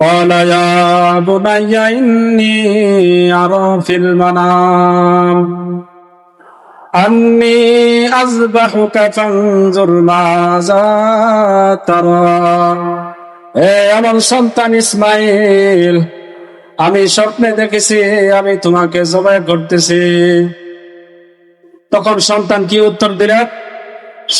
قال يا بني إني أرى في المنام أني أذبحك فانظر ماذا ترى আমার সন্তান ইসমাইল, আমি স্বপ্নে দেখেছি আমি তোমাকে জবাই করতেছি। তখন সন্তান কি উত্তর দিলেন?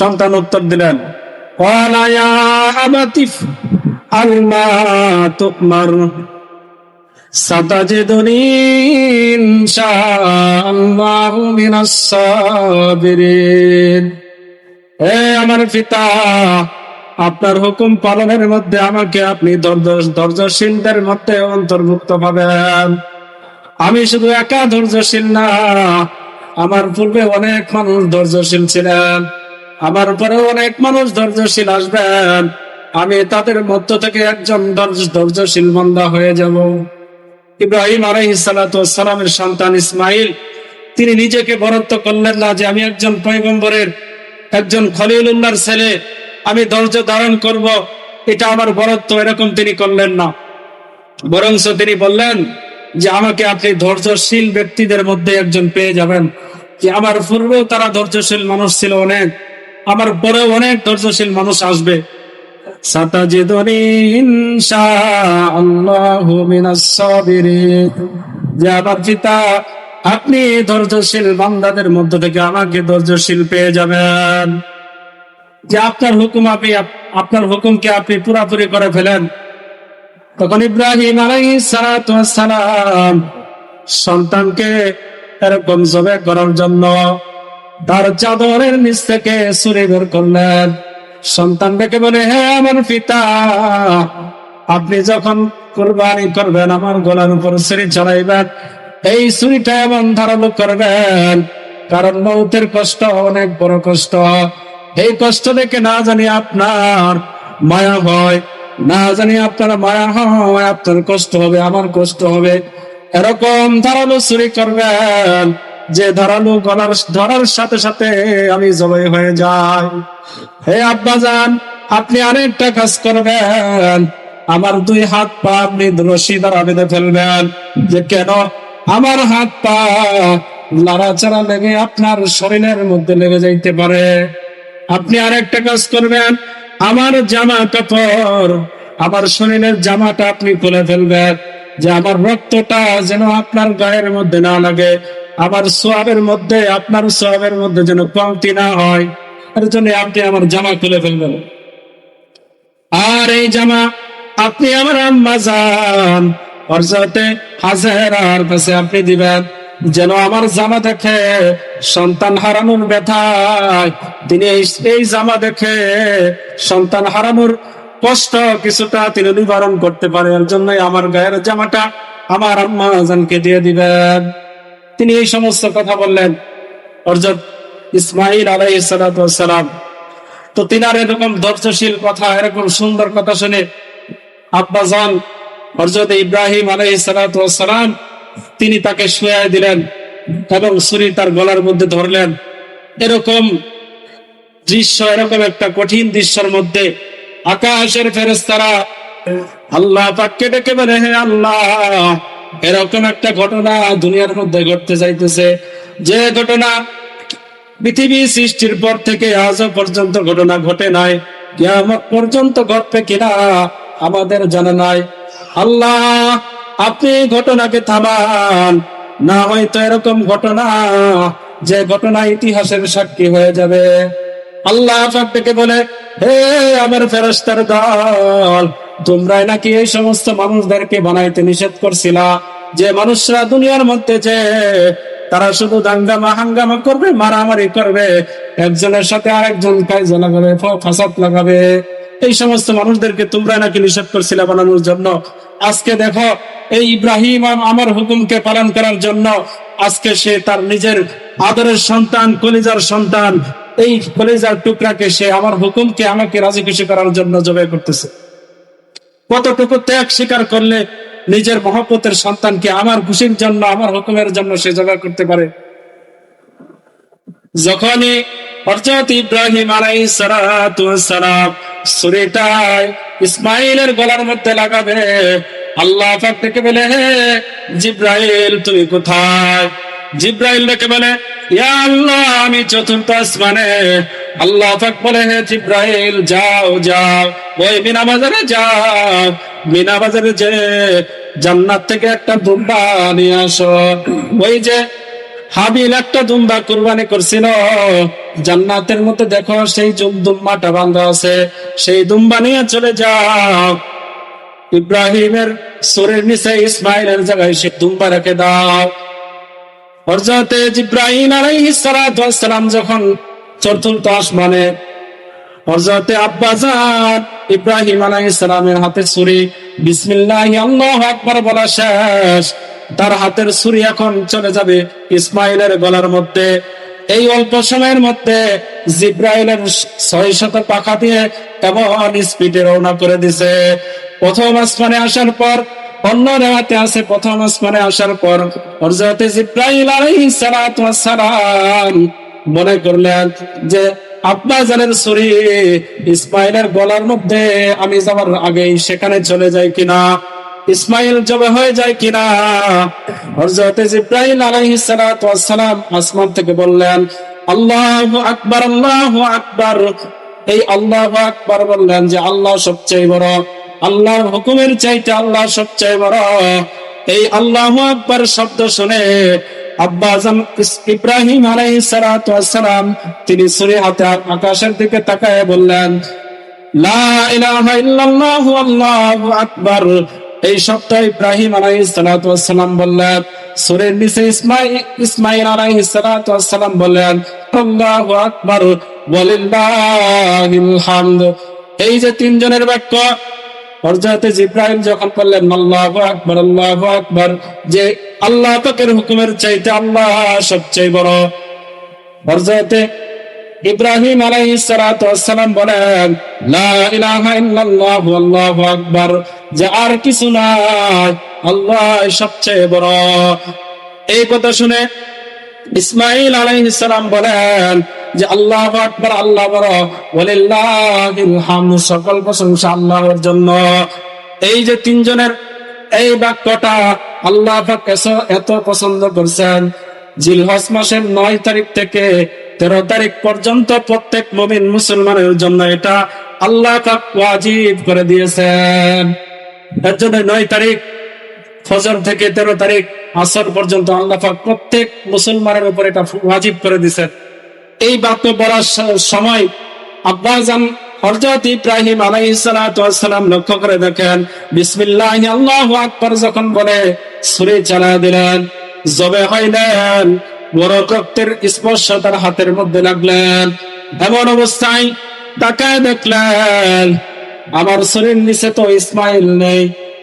সন্তান উত্তর দিলেন, قال يا أبت افعل ما تؤمر ستجدني إن شاء الله من الصابرين। আমার পিতা, আপনার হুকুম পালনের মধ্যে আমাকে আপনি ধৈর্যশীলদের মধ্যে অন্তর্ভুক্ত পাবেন। আমি শুধু একা ধৈর্যশীল না, আমার পূর্বে অনেক মানুষ ধৈর্যশীল ছিলেন, আমার পরেও অনেক মানুষ ধৈর্যশীল আসবেন। আমি তাদের মধ্য থেকে একজন ধৈর্যশীল বান্দা হয়ে যাব। ইব্রাহিম আলাইহিস সালাতু ওয়াস সালামের সন্তান ইসমাইল, তিনি নিজেকে বরত্ব করলেন না যে আমি একজন পয়গম্বরের, একজন খলিলুল্লাহর ছেলে, আমি ধৈর্য ধারণ করব, এটা আমার বরত্ব, এরকম তিনি করলেন না। বরঞ্চ তিনি বললেন যে আমাকে আপনি ধৈর্যশীল ব্যক্তিদের মধ্যে একজন পেয়ে যাবেন, যে আমার পূর্বেও তারা ধৈর্যশীল মানুষ ছিল অনেক, আমার পরেও অনেক ধৈর্যশীল মানুষ আসবে। সাতাজিদুনি ইনশাআল্লাহু মিনাস সাবিরিন, যে আমার পিতা, আপনি ধৈর্যশীল বান্দাদের মধ্য থেকে আমাকে ধৈর্যশীল পেয়ে যাবেন। যে আপনার হুকুমকে আপনি পুরাপুরি করে ফেলেন। তখন ইব্রাহিম আলাইহিস সালাতু ওয়াস সালাম সন্তানকে এরকম জবাই করার জন্য তার চাদরের নিচ থেকে ছুরি বের করলেন। সন্তান ডেকে বলে, হে আমার পিতা, আপনি যখন কুরবানি করবেন আমার গলার উপর ছুরি চড়াইবেন, এই ছুরিটা এমন ধারালো করবেন, কারণ মৌতের কষ্ট অনেক বড় কষ্ট। এই কষ্ট দেখে না জানি আপনার মায়া হয়, না জানি আপনার মায়া হয়, আপনার কষ্ট হবে, আমার কষ্ট হবে। এরকম ধারালো ছুরি করবেন যে ধারালো গলার ধরার সাথে সাথে আমি জবাই হয়ে যাই। হে আব্বাজান, আপনি আরেকটা কাজ করবেন, আমার দুই হাত পা আপনি রশি দ্বারা বেঁধে ফেলবেন। যে কেন? আমার হাত পা লড়াচড়া লেগে আপনার শরীরের মধ্যে লেগে যাইতে পারে। আপনি আরেকটা কাজ করবেন, আমার জামা কাপড়, আমার শরীরের জামাটা আপনি খুলে ফেলবেন, যে আমার রক্তটা যেন আপনার গায়ের মধ্যে না লাগে, আমার সোয়াবের মধ্যে, আপনার সোয়াবের মধ্যে যেন কমতি না হয়, এর জন্য আপনি আমার জামা খুলে ফেলবেন। আর এই জামা আপনি আমার আম্মা জান হযরতে হাজেরার কাছে আপনি দিবেন, যেন আমার জামা দেখে সন্তান হারানোর ব্যথায় তিনি এই জামা দেখে সন্তান হারানোর কষ্ট কিছুটা তিনি নিবারণ করতে পারে। এর জন্য আমার গায়ের জামাটা আমার আম্মা জানকে দিয়ে দিবেন। তিনি এই সমস্ত কথা বললেন হযরত ইসমাইল আলাইহিস সালাতু ওয়াস সালাম। তো তিনার এরকম ধৈর্যশীল কথা, এরকম সুন্দর কথা শুনে আব্বাজান হযরত ইব্রাহিম আলাইহিস সালাতু ওয়াস সালাম তিনি তাকে শুয়ায় দিলেন এবং ছুরি তার গলার মধ্যে ধরলেন। এরকম দৃশ্য, এরকম একটা কঠিন দৃশ্যের মধ্যে আকাশের ফেরেশতারা আল্লাহ পাককে ডেকে বলে, হে আল্লাহ, এরকম একটা ঘটনা দুনিয়ার মধ্যে ঘটতে যাইতেছে, যে ঘটনা পৃথিবী সৃষ্টির পর থেকে আজও পর্যন্ত ঘটনা ঘটে নাই, কিয়ামত পর্যন্ত ঘটবে কিনা আমাদের জানা নাই। আল্লাহ, আপনি ঘটনাকে থামান, না হয়তো এরকম ঘটনা, যে ঘটনা ইতিহাসের সাক্ষী হয়ে যাবে। আল্লাহ পাক ডেকে বলে, হে আমার ফেরেশতার দল, তোমরা নাকি এই সমস্ত মানুষদেরকে বানাইতে নিষেধ করছিলা, যে মানুষরা দুনিয়ার মধ্যে যে তারা শুধু দাঙ্গামা হাঙ্গামা করবে, মারামারি করবে, একজনের সাথে আরেকজন কায়জা লাগাবে, ফাসাদ লাগাবে, এই সমস্ত মানুষদেরকে তোমরা নাকি নিষেধ করছিলা বানানোর জন্য। আজকে দেখো, এই ইব্রাহিম আমার হুকুমকে পালন করার জন্য আজকে সে তার নিজের আদরের সন্তান, কলিজার সন্তান, এই কলিজার টুকরাকে সে আমার হুকুমকে, আমাকে রাজি খুশি করার জন্য জবাই করতেছে। কতটুকু ত্যাগ স্বীকার করলে নিজের মহব্বতের সন্তানকে আমার খুশির জন্য, আমার হুকুমের জন্য সে জবাই করতে পারে। যখনই হযরত ইব্রাহিম আলাইহিস সালাতু ওয়াস সালাম ছুরিটাই ইসমাইলের গলার মধ্যে লাগাবে, আল্লাহ পাক ডেকে বলে, হে জিব্রাইল তুমি কোথায়? জিব্রাইল ডেকে বলে, ইয়া আল্লাহ আমি চতুর্থ আসমানে। আল্লাহ পাক বলে, হে জিব্রাইল যাও যাও ওই মিনা বাজারে যাও, মিনা বাজারে যে জান্নাত থেকে একটা দুম্বা নিয়ে আসো। ওই যে হাবিল একটা দুম্বা কুরবানি করছিল, জান্নাতের মধ্যে দেখো সেই দুম্বাটা বাঁধা আছে, সেই দুম্বা নিয়ে চলে যাও। ইব্রাহিমের সুরের নিচে ইসমাইলের জায়গায় সে দুম্বা রেখে দাও। হযরত জিব্রাইল আলাইহিস সালাতু ওয়াস সালাম যখন চতুর্থ আসমানে, হযরত আব্বাজান ইব্রাহিম আলাইহিস সালামের হাতে ছুরি, বিসমিল্লাহি আল্লাহু আকবার বলা শেষ, তার হাতের ছুরি এখন চলে যাবে ইসমাইলের গলার মধ্যে। এই অল্প সময়ের মধ্যে জিব্রাইলের 600 পাখা দিয়ে এমন স্পিডে রওনা করে দিছে। প্রথম আসমানে আসার পর, অন্য রেওয়াতে আছে প্রথম আসমানে আসার পর হযরত জিব্রাইল আলাইহিস সালাতু ওয়াস সালাম মনে করলেন যে আব্বাজানের ছুরি ইসমাইলের গলার মধ্যে আমি যাওয়ার আগেই সেখানে চলে যায় কিনা, ইসমাইল জবে হয়ে যায় কিনা। হযরত জিব্রাইল আলাইহিস সালাতু ওয়াস সালাম আসমান থেকে বললেন, আল্লাহু আকবার আল্লাহু আকবার। এই আল্লাহু আকবার বললেন যে আল্লাহ সবচেয়ে বড়, আল্লাহর হুকুমের চাইতে আল্লাহ সবচেয়ে বড়। এই আল্লাহু আকবার শব্দ শুনে আব্বাজান ইব্রাহিম আলাইহিস সালাতু ওয়াস সালাম তিনি ছুরি হাতে আকাশের দিকে তাকায় বললেন, লা ইলাহা ইল্লাল্লাহু আল্লাহু আকবার। এই শব্দ ইব্রাহিম আলাইহিস সালাতু ওয়াস সালাম বললেন। সূরের নিচে ইসমাইল আলাইহিস সালাতু ওয়াস সালাম বললেন, আল্লাহু আকবার ওয়ালিল্লাহিল হামদ। এই যে তিনজনের বাক্য হযরত জিব্রাইল যখন বললেন আল্লাহু আকবার, যে আল্লাহ পাকের হুকুমের চাইতে আল্লাহ সবচেয়ে বড়, হযরত ইব্রাহিম আলাইহিস সালাতু ওয়াস সালাম বলেন, লা ইলাহা ইল্লাল্লাহু আল্লাহু আকবার, যে আর কিছু নাই, আল্লাহ সবচেয়ে বড়। এই কথা শুনে ইসমাইল আলাইহিস সালাম বলেন যে আল্লাহু আকবার, আল্লাহ বড়, ওয়ালিল্লাহিল হামদ, সকল প্রশংসা আল্লাহর জন্য। এই যে তিনজনের এই বাক্যটা আল্লাহ পাক এত পছন্দ করছেন, জিলহজ মাসের 9 তারিখ থেকে 13 তারিখ পর্যন্ত প্রত্যেক মুমিন মুসলমানের জন্য এটা আল্লাহ পাক ওয়াজিব করে দিয়েছেন। এর জন্য 9 তারিখ ফজর থেকে 13 তারিখ আসর পর্যন্ত আল্লাহ পাক প্রত্যেক মুসলমানের উপর এটা ওয়াজিব করে দিয়েছেন। এই বাক্য বলার সময় আব্বাজান হযরত ইব্রাহিম আলাইহিস সালাতু ওয়াস সালাম লক্ষ্য করে দেখেন, বিসমিল্লাহি আল্লাহু আকবার যখন বলে ছুরি চালিয়ে দিলেন, জবে হইলেন, বড় রক্তের স্পর্শ তার হাতের মধ্যে লাগলেন। এমন অবস্থায় তাকায় দেখলেন আমার ছুরির নিচে তো ইসমাইল নেই,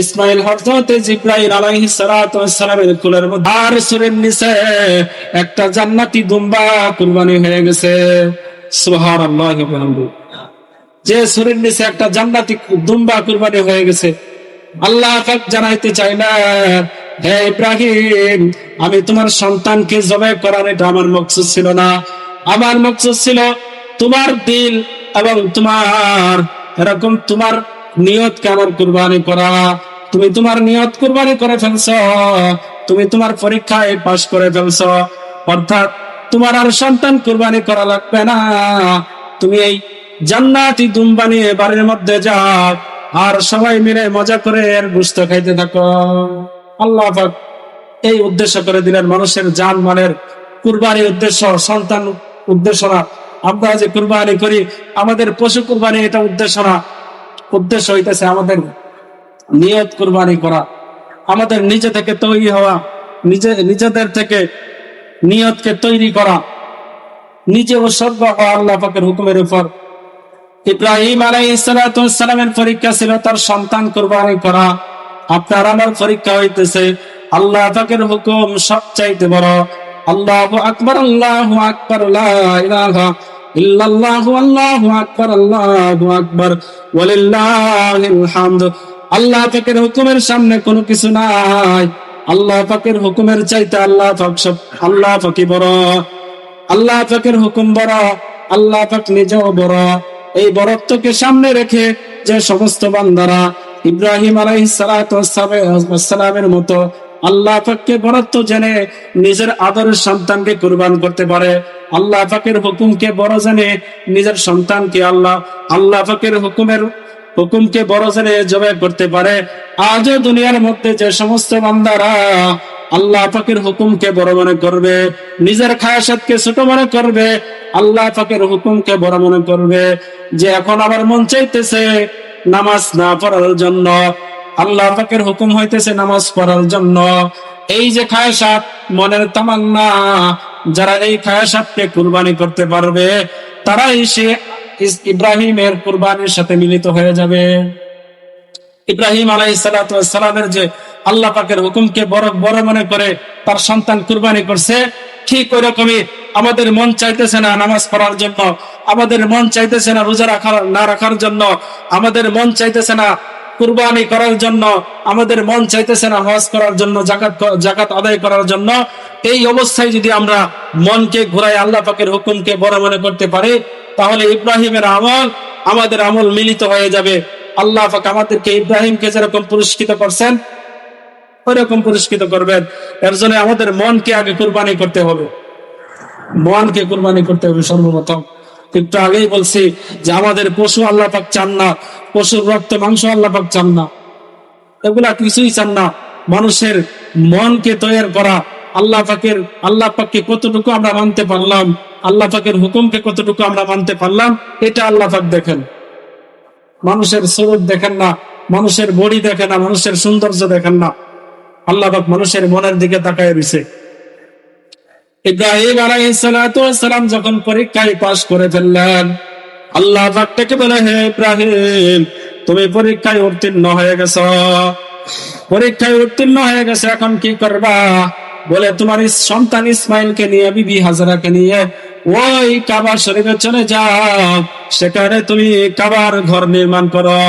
ইসমাইল হযরত জিব্রাইল আলাইহিস সালাতু ওয়াস সালামের কুলের মধ্যে, আর ছুরির নিচে একটা জান্নাতি দুম্বা কুরবানি হয়ে গেছে। সুবহানাল্লাহি ওয়া বিহামদিহি। যে ছুরির নিচে একটা জান্নাতি দুম্বা কুরবানি হয়ে গেছে। আল্লাহ পাক জানাইতে চাইলেন, হে ইব্রাহিম, আমি তোমার সন্তানকে জবাই করার এটা আমার মকসুদ ছিল না, আমার মকসুদ ছিল তোমার দিল এবং তোমার এরকম তোমার নিয়তকে আমার কুরবানি করা। তুমি তোমার নিয়ত কুরবানি করে ফেলছো, তুমি তোমার পরীক্ষায় পাশ করে ফেলছো, অর্থাৎ তোমার আর সন্তান কুরবানি করা লাগবে না। তুমি এই জান্নাতি দুম্বা নিয়ে বাড়ির মধ্যে যাও আর সবাই মিলে মজা করে এর গোশত খাইতে থাকো। আল্লাহ পাক এই উদ্দেশ্য করে দিলেন। মানুষের জান মালের কুরবানির উদ্দেশ্য সন্তান উদ্দেশ্য না। আমরা যে কুরবানি করি আমাদের পশু কুরবানি এটা উদ্দেশ্য না, উদ্দেশ্য হইতেছে আমাদের নিয়ত কুরবানি করা, আমাদের নিজে থেকে তৈরি হওয়া, নিজেদের থেকে নিয়তকে তৈরি করা, নিজে উৎসর্গ হওয়া আল্লাহ পাকের হুকুমের উপর। ইব্রাহিম আলাইহিস সালাতু ওয়াস সালামের পরীক্ষা ছিল তার সন্তান কুরবানি করা। আপনার আমার পরীক্ষা হইতেছে আল্লাহ পাকের হুকুম সবচাইতে বড়। আল্লাহু আকবার আল্লাহু আকবার, লা ইলাহা ইল্লাল্লাহু আল্লাহু আকবার আল্লাহু আকবার ওয়ালিল্লাহিল হামদ। আল্লাহ পাকের হুকুমের সামনে কোনো কিছু নাই। আল্লাহ পাকের হুকুমের চাইতে আল্লাহ পাক বড়। আল্লাহ পাকের হুকুম বড়, আল্লাহ পাক নিজেও বড়। এই বরত্বকে সামনে রেখে যে সমস্ত বান্দারা ইব্রাহিম আলাইহিস সালামের মতো আল্লাহ পাককে বরত্ব জেনে নিজের আদরের সন্তানকে কুরবান করতে পারে, আল্লাহ পাকের হুকুমকে বড় জেনে নিজের সন্তানকে আল্লাহ পাকের হুকুমকে বড় জেনে জবাই করতে পারে, আজও দুনিয়ার মধ্যে যে সমস্ত বান্দারা আল্লাহ পাকের হুকুমকে বড় মনে করবে, নিজের খায়াসাতকে ছোট মনে করবে, আল্লাহ পাকের হুকুমকে বড় মনে করবে, যে এখন আমার মন চাইতেছে নামাজ না পড়ার জন্য, আল্লাহ পাকের হুকুম হইতেছে নামাজ পড়ার জন্য, এই যে খায়াসাত মনের তামান্না, যারা এই খায়াসাতকে কুরবানি করতে পারবে তারাই সে ইব্রাহিমের কুরবানির সাথে মিলিত হয়ে যাবে। ইব্রাহিম আলাইহিস সালামের যে আল্লাহ পাকের হুকুমকে বড় মনে করে তার সন্তান কুরবানি করছে, ঠিক ওই রকমই আমাদের মন চাইতেছে না নামাজ পড়ার জন্য, আমাদের মন চাইতেছে না রোজা রাখার জন্য, আমাদের মন চাইতেছে না কুরবানি করার জন্য, আমাদের মন চাইতেছে না হজ করার জন্য, যাকাত আদায় করার জন্য। এই অবস্থায় যদি আমরা মনকে ঘুরাই আল্লাহ পাকের হুকুমকে বড় মনে করতে পারি, তাহলে ইব্রাহিমের আমল আমাদের আমল মিলিত হয়ে যাবে। আল্লাহ পাক আমাদেরকে ইব্রাহিমকে যেরকম পুরস্কৃত করছেন ওইরকম পুরস্কৃত করবেন। এর জন্য আমাদের মনকে আগে কুরবানি করতে হবে, মনকে কুরবানি করতে হবে সর্বপ্রথম। একটু আগেই বলছি যে আমাদের পশু আল্লাহ পাক চান না, পশুর রক্ত মাংস আল্লাহ পাক চান না, এগুলা কিছুই চান না। মানুষের মনকে তৈরি করা, আল্লাহ পাককে কতটুকু আমরা মানতে পারলাম, আল্লাহ পাকের হুকুমকে কতটুকু আমরা মানতে পারলাম, এটা আল্লাহ পাক দেখেন। মানুষের স্বরূপ দেখেন না, মানুষের বডি দেখেন না, মানুষের সৌন্দর্য দেখেন না, আল্লাহ পাক মানুষের মনের দিকে তাকায় রয়েছে। ইব্রাহিম আলাইহিস সালাম যখন পরীক্ষায় পাশ করে ফেললেন, আল্লাহ পাক তাকে বলে, হে ইব্রাহিম, তুমি পরীক্ষায় উত্তীর্ণ হয়ে গেছো, এখন কি করবা? বলে তোমার সন্তান ইসমাইলকে নিয়ে, বিবি হাজরাকে নিয়ে ওই কাবা শরীফে চলে যাও, সেখানে তুমি কাবার ঘর নির্মাণ করো।